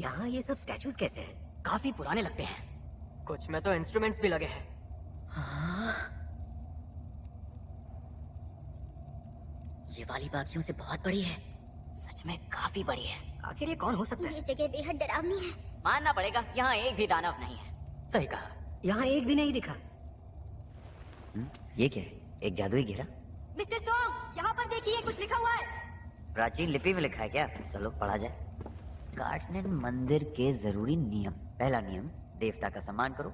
यहाँ ये सब स्टैचूज कैसे हैं? काफी पुराने लगते हैं। कुछ में तो इंस्ट्रूमेंट्स भी लगे हैं। हाँ। ये वाली बाकियों से बहुत बड़ी है। सच में काफी बड़ी है। आखिर ये कौन हो सकता है? ये जगह बेहद डरावनी है। मानना पड़ेगा, यहाँ एक भी दानव नहीं है। सही कहा, यहाँ एक भी नहीं दिखा। ये क्या है? एक जादुई घेरा? मिस्टर सॉन्ग, यहाँ पर देखिए कुछ लिखा हुआ है। प्राचीन लिपि में लिखा है क्या? चलो पढ़ा जाए। गार्डनर मंदिर के जरूरी नियम। पहला नियम, देवता का सम्मान करो।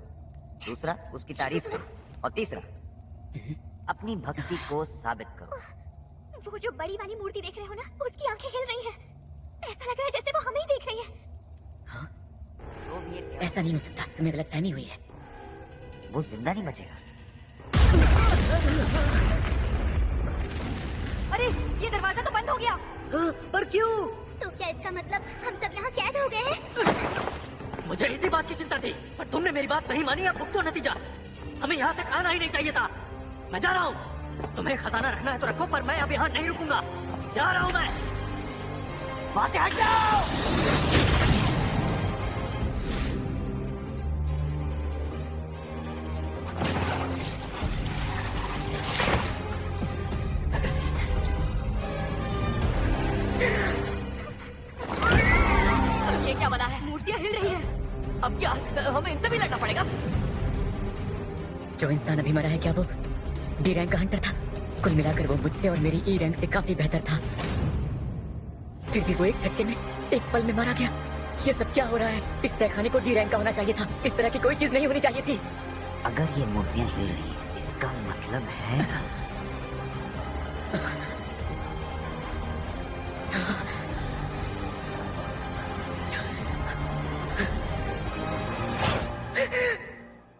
दूसरा, उसकी तारीफ करो। और तीसरा, अपनी भक्ति को साबित करो। वो जो बड़ी वाली मूर्ति देख रहे हो ना, उसकी आंखें हिल रही हैं। ऐसा लग रहा है जैसे वो हमें ही देख रही है। हाँ? जो भी ये ऐसा नहीं हो सकता, तुम्हें गलतफहमी हुई है। वो जिंदा नहीं बचेगा। अरे, ये दरवाजा तो बंद हो गया। हाँ, पर क्यों? तो क्या इसका मतलब हम सब यहाँ कैद हो गए हैं? मुझे इसी बात की चिंता थी, पर तुमने मेरी बात नहीं मानी। अब भुगतो नतीजा। हमें यहाँ तक आना ही नहीं चाहिए था। मैं जा रहा हूँ। तुम्हें खजाना रखना है तो रखो, पर मैं अब यहाँ नहीं रुकूंगा। जा रहा हूँ मैं। वहां से हट जाओ। ये क्या बना है? मूर्तियाँ हिल रही हैं। अब क्या हमें इनसे भी लड़ना पड़ेगा? जो इंसान अभी मरा है, क्या वो डी रैंक का हंटर था? कुल मिलाकर वो मुझसे और मेरी ई रैंक से काफी बेहतर था। फिर भी वो एक झटके में, एक पल में मारा गया। ये सब क्या हो रहा है? इस तहखाने को डी रैंक का होना चाहिए था। इस तरह की कोई चीज नहीं होनी चाहिए थी। अगर ये मूर्तियां हिल रही हैं, इसका मतलब है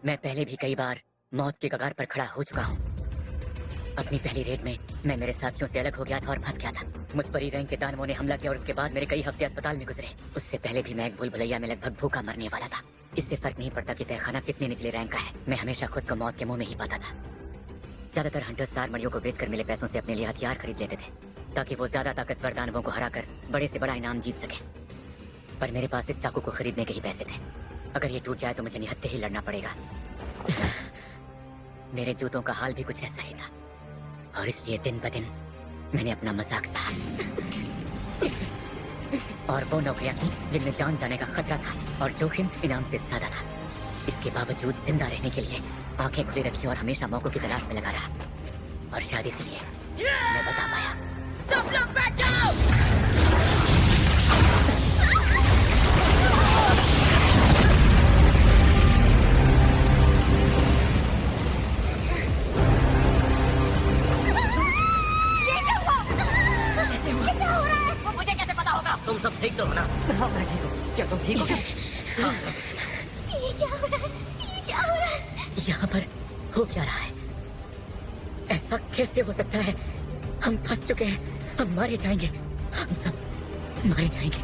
मैं पहले भी कई बार मौत के कगार पर खड़ा हो चुका हूँ। अपनी पहली रेड में मैं मेरे साथियों से अलग हो गया था और फंस गया था। मुझ पर ई रैंक के दानवों ने हमला किया और उसके बाद मेरे कई हफ्ते अस्पताल में गुजरे। उससे पहले भी मैं एक भूल भुलैया में लगभग भूखा मरने वाला था। इससे फर्क नहीं पड़ता कि तहखाना कितने निचले रैंक का है, मैं हमेशा खुद को मौत के मुंह में ही पाता था। ज्यादातर हंटर्स सार मड़ियों को बेचकर मिले पैसों से अपने लिए हथियार खरीद लेते थे, ताकि वो ज्यादा ताकतवर दानवों को हराकर बड़े से बड़ा इनाम जीत सके। पर मेरे पास इस चाकू को खरीदने के ही पैसे थे। अगर ये टूट जाए तो मुझे निहत्थे ही लड़ना पड़ेगा। मेरे जूतों का हाल भी कुछ ऐसा ही था, और इसलिए दिन ब दिन मैंने अपना मजाक सहा और वो नौकरियां की जिनमें जान जाने का खतरा था और जोखिम इनाम से ज्यादा था। इसके बावजूद जिंदा रहने के लिए आंखें खुली रखी और हमेशा मौकों की तलाश में लगा रहा, और शायद इसलिए मैं बता पाया। सब लोग बैठ जाओ। तुम सब ठीक तो हो ना? हाँ, मैं ठीक हूँ। क्या तुम ठीक हो? ये क्या हो रहा है? ये क्या हो रहा है? यहाँ पर हो क्या रहा है? ऐसा कैसे हो सकता है? हम फंस चुके हैं। हम मारे जाएंगे। हम सब मारे जाएंगे।